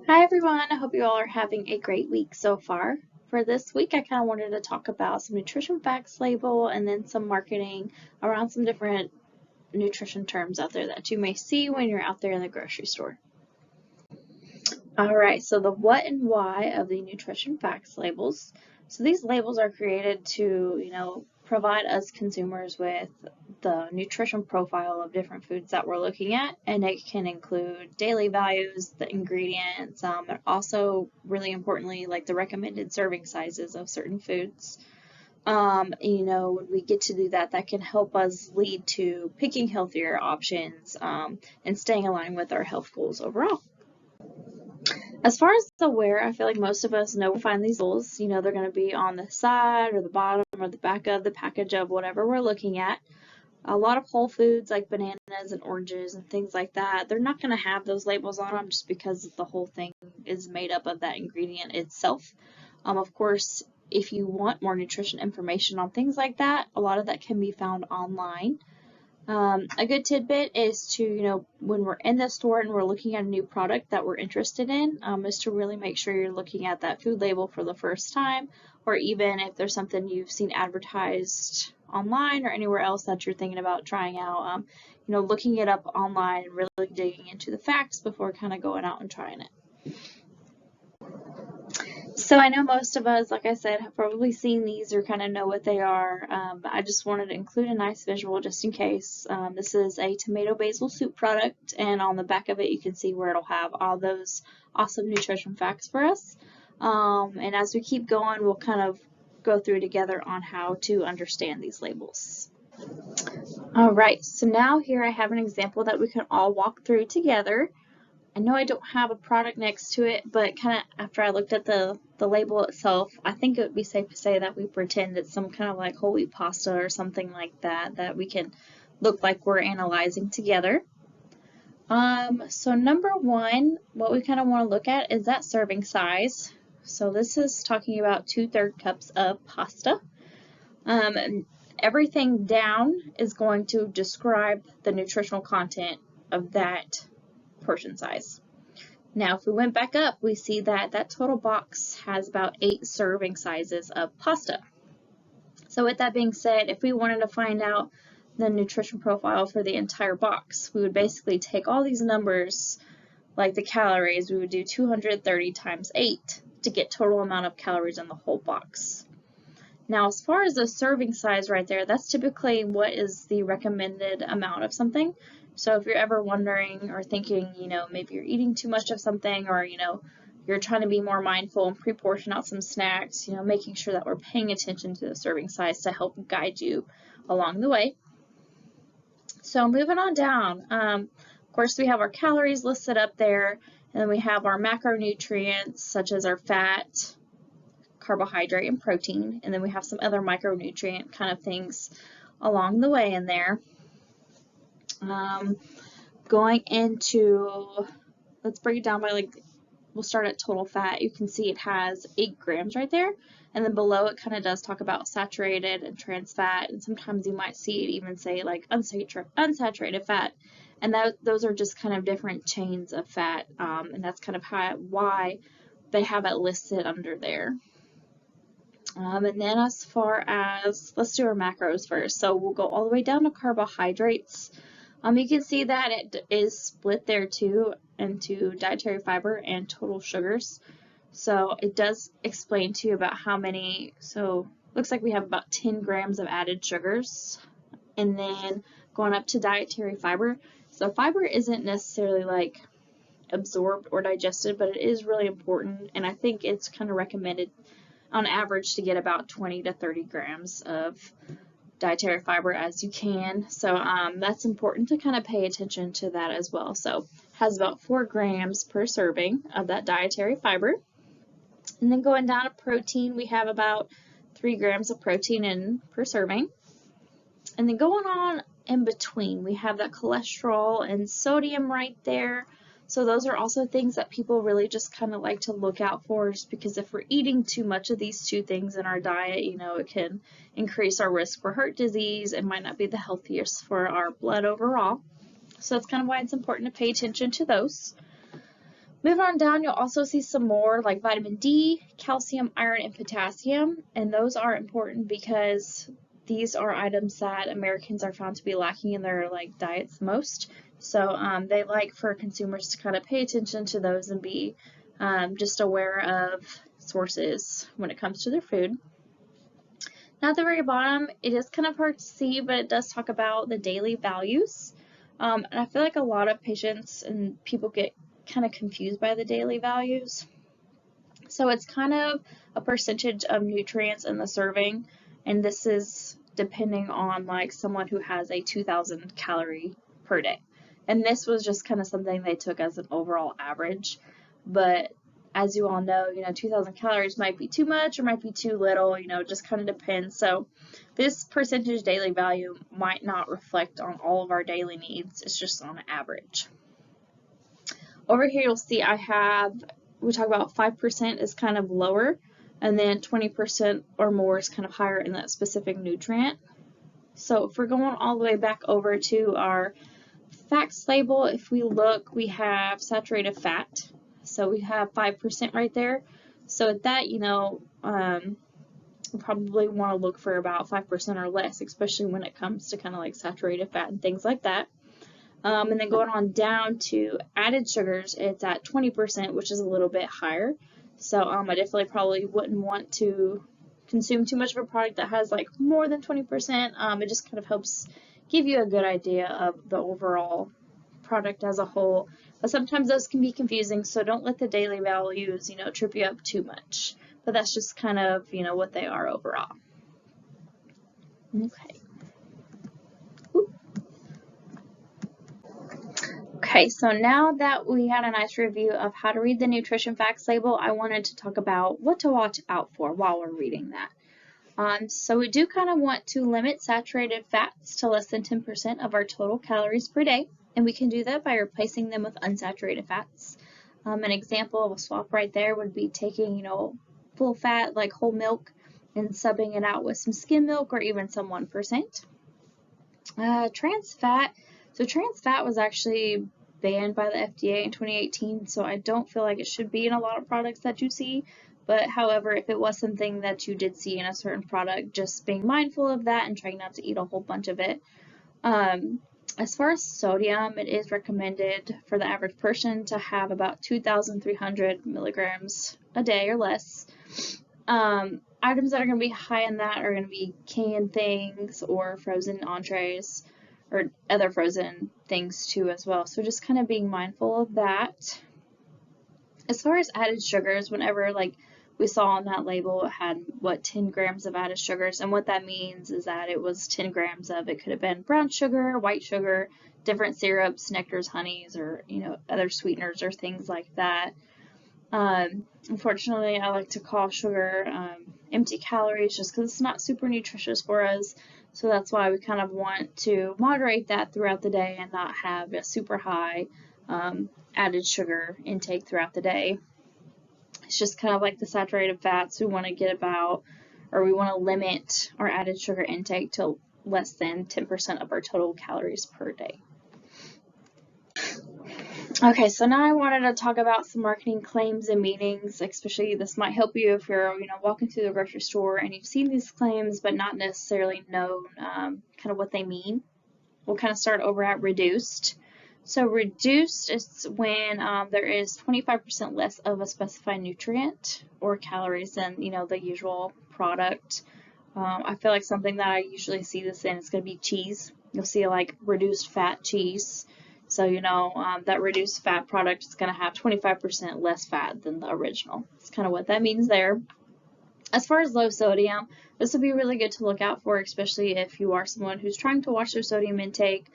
Hi everyone, I hope you all are having a great week so far. For this week, I kind of wanted to talk about some nutrition facts label and then some marketing around some different nutrition terms out there that you may see when you're out there in the grocery store. Alright, so the what and why of the nutrition facts labels. So these labels are created to, provide us consumers with the nutrition profile of different foods that we're looking at, and it can include daily values, the ingredients, and also really importantly, like the recommended serving sizes of certain foods. When we get to do that, that can help us lead to picking healthier options and staying aligned with our health goals overall. As far as the where, I feel like most of us know we find these labels. They're going to be on the side or the bottom or the back of the package of whatever we're looking at. A lot of whole foods like bananas and oranges and things like that, they're not going to have those labels on them just because the whole thing is made up of that ingredient itself. Of course, if you want more nutrition information on things like that, a lot of that can be found online. A good tidbit is to, when we're in the store and we're looking at a new product that we're interested in, is to really make sure you're looking at that food label for the first time, or even if there's something you've seen advertised online or anywhere else that you're thinking about trying out, looking it up online and really digging into the facts before kind of going out and trying it. So I know most of us, like I said, have probably seen these or kind of know what they are, but I just wanted to include a nice visual just in case. This is a tomato basil soup product, and on the back of it you can see where it'll have all those awesome nutrition facts for us. And as we keep going, we'll kind of go through together on how to understand these labels. All right, so now here I have an example that we can all walk through together. I know I don't have a product next to it, but kind of after I looked at the label itself, I think it would be safe to say that we pretend it's some kind of like whole wheat pasta or something like that we can look like we're analyzing together. So number one, what we kind of want to look at is that serving size. So this is talking about 2/3 cups of pasta. And everything down is going to describe the nutritional content of that portion size. Now, if we went back up, we see that that total box has about 8 serving sizes of pasta. So with that being said, if we wanted to find out the nutrition profile for the entire box, we would basically take all these numbers, like the calories, we would do 230 times 8 to get total amount of calories in the whole box. Now, as far as the serving size right there, that's typically what is the recommended amount of something. So if you're ever wondering or thinking, maybe you're eating too much of something, or, you're trying to be more mindful and pre-portion out some snacks, making sure that we're paying attention to the serving size to help guide you along the way. So moving on down, of course we have our calories listed up there, and then we have our macronutrients such as our fat, carbohydrate, and protein, and then we have some other micronutrient kind of things along the way in there. Going into, let's break it down by we'll start at total fat. You can see it has 8 grams right there, and then below it kind of does talk about saturated and trans fat, and sometimes you might see it even say like unsaturated fat, and those are just kind of different chains of fat, and that's kind of why they have it listed under there. And then as far as, let's do our macros first. So we'll go all the way down to carbohydrates. You can see that it is split there too into dietary fiber and total sugars. So it does explain to you about how many, so looks like we have about 10 grams of added sugars. And then going up to dietary fiber. So fiber isn't necessarily like absorbed or digested, but it is really important, and I think it's kind of recommended on average to get about 20 to 30 grams of dietary fiber as you can. So that's important to kind of pay attention to that as well. So has about 4 grams per serving of that dietary fiber. And then going down to protein, we have about 3 grams of protein per serving. And then going on in between, we have that cholesterol and sodium right there. So those are also things that people really just kind of like to look out for, just because if we're eating too much of these two things in our diet, it can increase our risk for heart disease and might not be the healthiest for our blood overall. So that's kind of why it's important to pay attention to those. Moving on down, you'll also see some more like vitamin D, calcium, iron, and potassium, and those are important because these are items that Americans are found to be lacking in their like diets most. So they like for consumers to kind of pay attention to those and be just aware of sources when it comes to their food. Now at the very bottom, it is kind of hard to see, but it does talk about the daily values. And I feel like a lot of patients and people get kind of confused by the daily values. So it's kind of a percentage of nutrients in the serving, and this is depending on like someone who has a 2,000 calorie per day. And this was just kind of something they took as an overall average, but as you all know, 2,000 calories might be too much or might be too little, it just kind of depends. So this percentage daily value might not reflect on all of our daily needs. It's just on average. Over here, you'll see we talk about 5% is kind of lower, and then 20% or more is kind of higher in that specific nutrient. So if we're going all the way back over to our facts label, if we look, we have saturated fat. So we have 5% right there. So at that, we probably want to look for about 5% or less, especially when it comes to kind of like saturated fat and things like that. And then going on down to added sugars, it's at 20%, which is a little bit higher. So I definitely probably wouldn't want to consume too much of a product that has like more than 20%. It just kind of helps give you a good idea of the overall product as a whole. But sometimes those can be confusing, so don't let the daily values, trip you up too much. But that's just kind of, what they are overall. Okay. Okay, so now that we had a nice review of how to read the nutrition facts label, I wanted to talk about what to watch out for while we're reading that. So we do kind of want to limit saturated fats to less than 10% of our total calories per day, and we can do that by replacing them with unsaturated fats. An example of a swap right there would be taking, full fat like whole milk and subbing it out with some skim milk or even some 1%. Trans fat. So trans fat was actually banned by the FDA in 2018, so I don't feel like it should be in a lot of products that you see. But however, if it was something that you did see in a certain product, just being mindful of that and trying not to eat a whole bunch of it. As far as sodium, it is recommended for the average person to have about 2,300 milligrams a day or less. Items that are going to be high in that are going to be canned things or frozen entrees or other frozen things too as well. So just kind of being mindful of that. As far as added sugars, whenever like we saw on that label, it had 10 grams of added sugars, and what that means is that it was 10 grams of, it could have been brown sugar, white sugar, different syrups, nectars, honeys, or other sweeteners or things like that. Unfortunately, I like to call sugar empty calories just because it's not super nutritious for us. So that's why we kind of want to moderate that throughout the day and not have a super high added sugar intake throughout the day. It's just kind of like the saturated fats. We want to get about, or we want to limit our added sugar intake to less than 10% of our total calories per day. Okay, so now I wanted to talk about some marketing claims and meanings, especially this might help you if you're, walking through the grocery store and you've seen these claims but not necessarily know kind of what they mean. We'll kind of start over at reduced. So reduced is when there is 25% less of a specified nutrient or calories than, the usual product. I feel like something that I usually see this in is going to be cheese. You'll see like reduced fat cheese. So, that reduced fat product is going to have 25% less fat than the original. That's kind of what that means there. As far as low sodium, this would be really good to look out for, especially if you are someone who's trying to watch their sodium intake.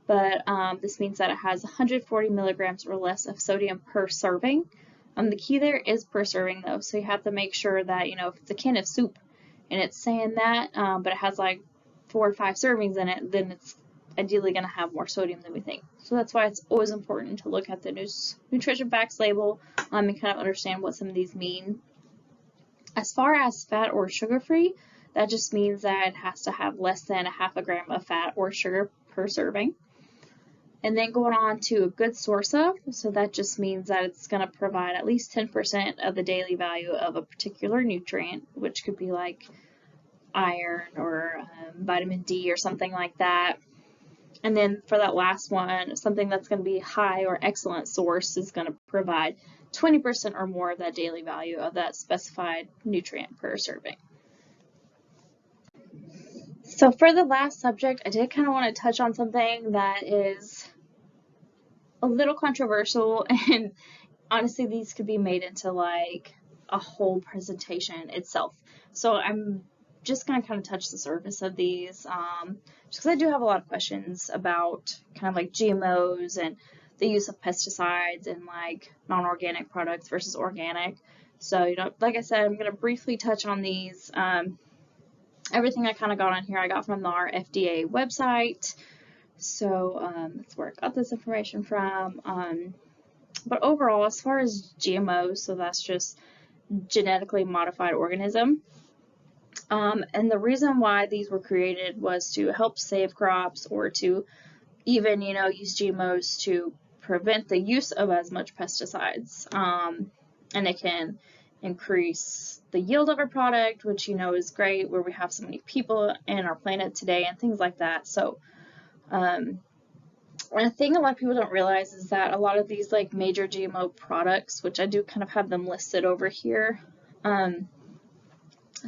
But this means that it has 140 milligrams or less of sodium per serving. The key there is per serving, though. So you have to make sure that, if it's a can of soup and it's saying that, but it has like 4 or 5 servings in it, then it's ideally going to have more sodium than we think. So that's why it's always important to look at the nutrition facts label and kind of understand what some of these mean. As far as fat or sugar-free, that just means that it has to have less than 0.5 gram of fat or sugar per serving. And then going on to a good source of, so that just means that it's going to provide at least 10% of the daily value of a particular nutrient, which could be like iron or vitamin D or something like that. And then for that last one, something that's going to be high or excellent source is going to provide 20% or more of that daily value of that specified nutrient per serving. So for the last subject, I did kind of want to touch on something that is a little controversial, and honestly these could be made into like a whole presentation itself. So I'm just going to kind of touch the surface of these, just because I do have a lot of questions about kind of like GMOs and the use of pesticides and like non-organic products versus organic. So, you know, like I said, I'm going to briefly touch on these. Everything I kind of got on here I got from our FDA website. So that's where I got this information from. But overall, as far as GMOs, so that's just genetically modified organism. And the reason why these were created was to help save crops, or to even, you know, use GMOs to prevent the use of as much pesticides. And it can increase the yield of our product, which, you know, is great where we have so many people in our planet today and things like that. So one thing a lot of people don't realize is that a lot of these like major GMO products, which I do kind of have them listed over here,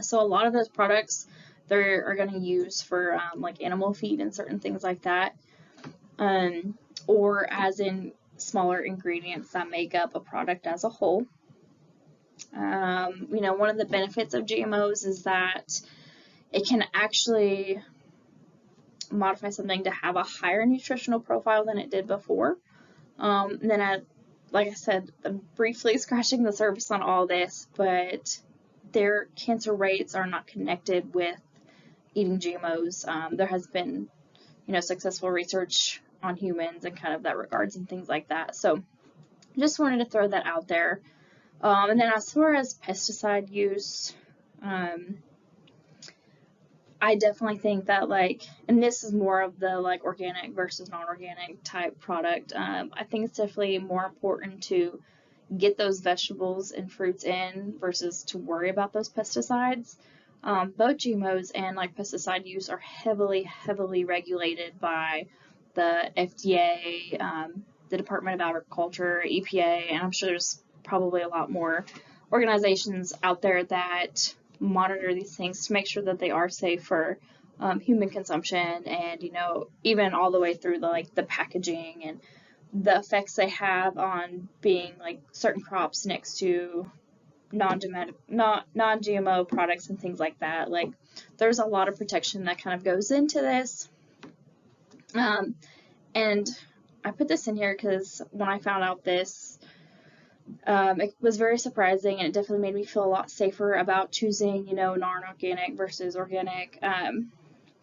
so a lot of those products they are going to use for like animal feed and certain things like that, or as in smaller ingredients that make up a product as a whole. You know, one of the benefits of GMOs is that it can actually modify something to have a higher nutritional profile than it did before. And then like I said, I'm briefly scratching the surface on all this, but their cancer rates are not connected with eating GMOs. There has been, you know, successful research on humans and kind of that regards and things like that. So just wanted to throw that out there. And then as far as pesticide use, I definitely think that, like, and this is more of the like organic versus non-organic type product. I think it's definitely more important to get those vegetables and fruits in versus to worry about those pesticides. Both GMOs and like pesticide use are heavily regulated by the FDA, the Department of Agriculture, EPA, and I'm sure there's probably a lot more organizations out there that monitor these things to make sure that they are safe for human consumption, and, you know, even all the way through the packaging and the effects they have on being like certain crops next to non-GMO products and things like that. Like, there's a lot of protection that kind of goes into this. And I put this in here because when I found out this, it was very surprising, and it definitely made me feel a lot safer about choosing, you know, non-organic versus organic.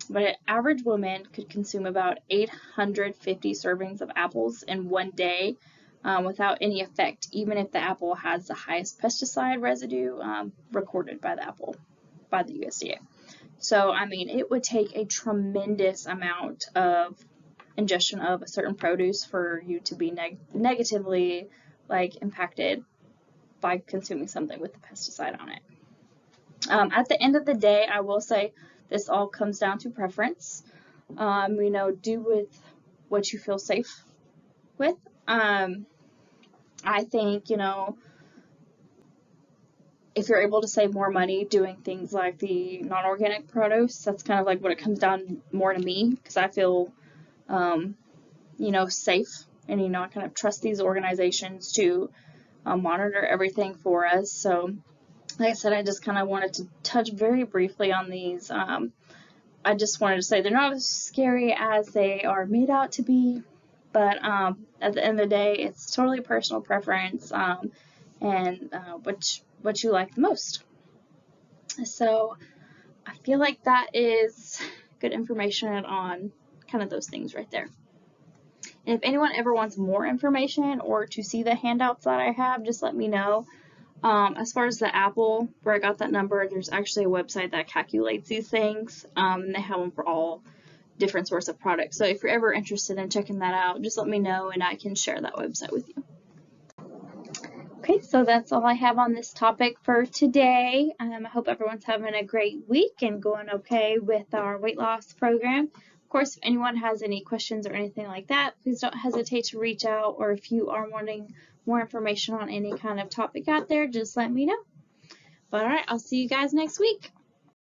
But an average woman could consume about 850 servings of apples in one day without any effect, even if the apple has the highest pesticide residue recorded by the USDA. So, I mean, it would take a tremendous amount of ingestion of a certain produce for you to be negatively impacted by consuming something with the pesticide on it. At the end of the day, I will say this all comes down to preference. You know, do with what you feel safe with. I think, you know, if you're able to save more money doing things like the non-organic produce, that's kind of like what it comes down more to me, because I feel, you know, safe, and, you know, I kind of trust these organizations to monitor everything for us. So, like I said, I just kind of wanted to touch very briefly on these. I just wanted to say they're not as scary as they are made out to be, but at the end of the day, it's totally personal preference, and what you like the most. So I feel like that is good information on kind of those things right there. And if anyone ever wants more information or to see the handouts that I have, just let me know. As far as the apple, where I got that number, there's actually a website that calculates these things, and they have them for all different source of products. So if you're ever interested in checking that out, just let me know and I can share that website with you. Okay, so that's all I have on this topic for today. I hope everyone's having a great week and going okay with our weight loss program. Of course, if anyone has any questions or anything like that, please don't hesitate to reach out, or if you are wanting more information on any kind of topic out there, just let me know. But all right, I'll see you guys next week.